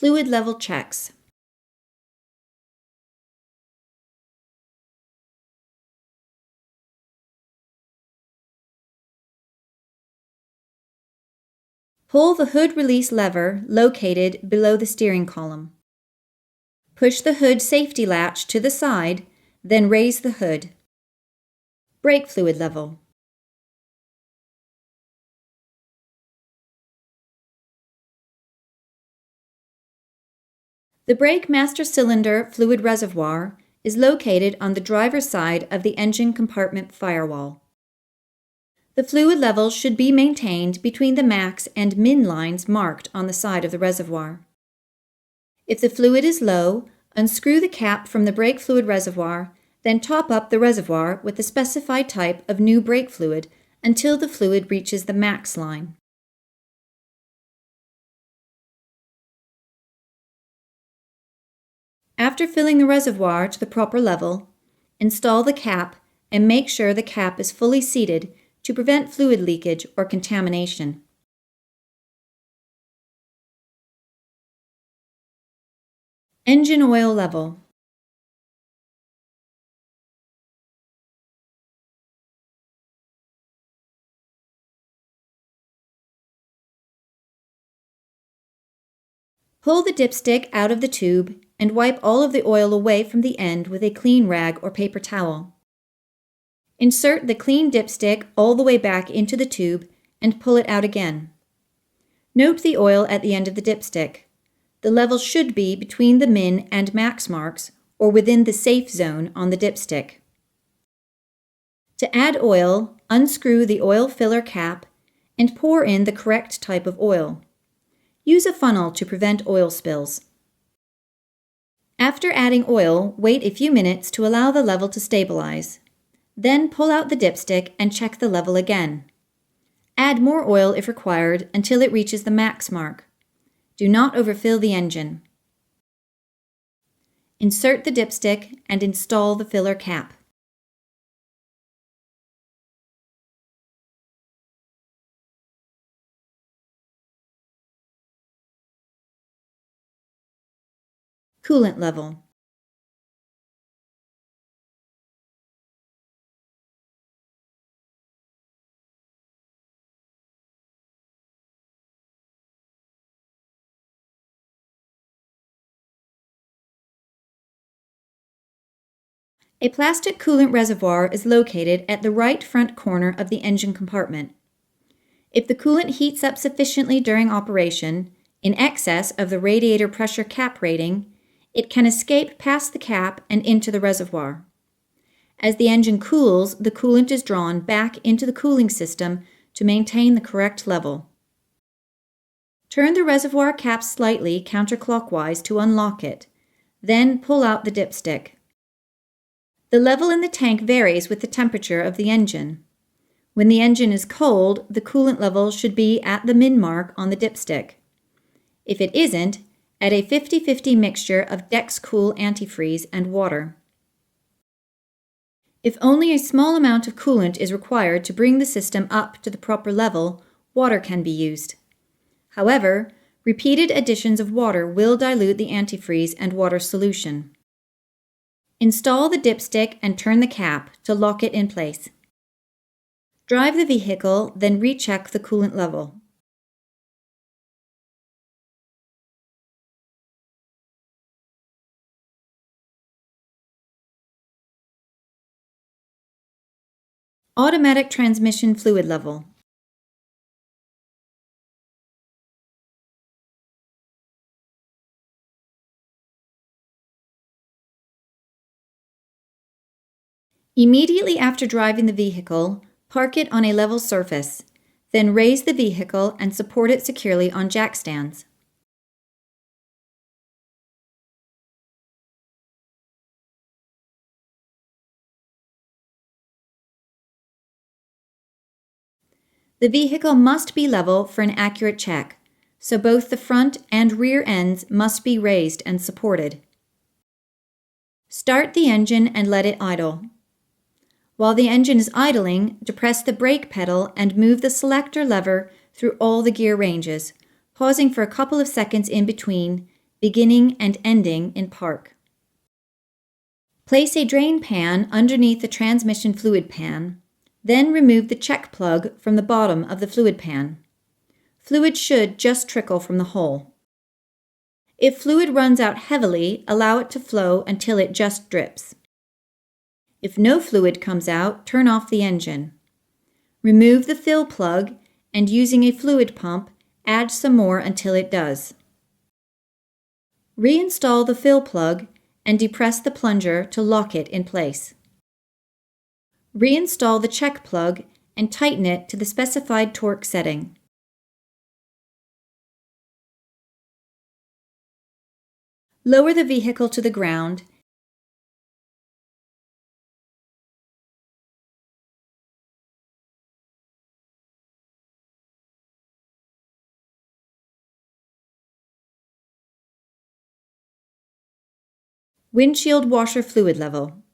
Fluid level checks. Pull the hood release lever located below the steering column. Push the hood safety latch to the side, then raise the hood. Brake fluid level. The brake master cylinder fluid reservoir is located on the driver's side of the engine compartment firewall. The fluid level should be maintained between the max and min lines marked on the side of the reservoir. If the fluid is low, unscrew the cap from the brake fluid reservoir, then top up the reservoir with the specified type of new brake fluid until the fluid reaches the max line. After filling the reservoir to the proper level, install the cap and make sure the cap is fully seated to prevent fluid leakage or contamination. Engine oil level. Pull the dipstick out of the tube and wipe all of the oil away from the end with a clean rag or paper towel. Insert the clean dipstick all the way back into the tube and pull it out again. Note the oil at the end of the dipstick. The level should be between the min and max marks or within the safe zone on the dipstick. To add oil, unscrew the oil filler cap and pour in the correct type of oil. Use a funnel to prevent oil spills. After adding oil, wait a few minutes to allow the level to stabilize. Then pull out the dipstick and check the level again. Add more oil if required until it reaches the max mark. Do not overfill the engine. Insert the dipstick and install the filler cap. Coolant level. A plastic coolant reservoir is located at the right front corner of the engine compartment. If the coolant heats up sufficiently during operation, in excess of the radiator pressure cap rating, it can escape past the cap and into the reservoir. As the engine cools, the coolant is drawn back into the cooling system to maintain the correct level. Turn the reservoir cap slightly counterclockwise to unlock it, then pull out the dipstick. The level in the tank varies with the temperature of the engine. When the engine is cold, the coolant level should be at the min mark on the dipstick. If it isn't, add a 50-50 mixture of Dex-Cool antifreeze and water. If only a small amount of coolant is required to bring the system up to the proper level, water can be used. However, repeated additions of water will dilute the antifreeze and water solution. Install the dipstick and turn the cap to lock it in place. Drive the vehicle, then recheck the coolant level. Automatic transmission fluid level. Immediately after driving the vehicle, park it on a level surface, then raise the vehicle and support it securely on jack stands. The vehicle must be level for an accurate check, so both the front and rear ends must be raised and supported. Start the engine and let it idle. While the engine is idling, depress the brake pedal and move the selector lever through all the gear ranges, pausing for a couple of seconds in between, beginning and ending in park. Place a drain pan underneath the transmission fluid pan, then remove the check plug from the bottom of the fluid pan. Fluid should just trickle from the hole. If fluid runs out heavily, allow it to flow until it just drips. If no fluid comes out, turn off the engine. Remove the fill plug and using a fluid pump, add some more until it does. Reinstall the fill plug and depress the plunger to lock it in place. Reinstall the check plug and tighten it to the specified torque setting. Lower the vehicle to the ground Windshield washer fluid level.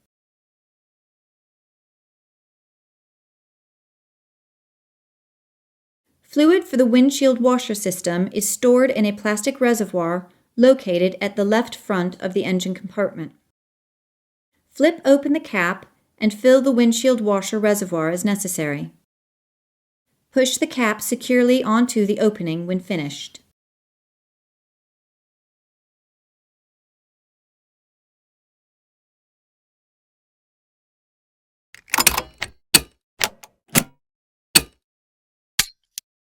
Fluid for the windshield washer system is stored in a plastic reservoir located at the left front of the engine compartment. Flip open the cap and fill the windshield washer reservoir as necessary. Push the cap securely onto the opening when finished.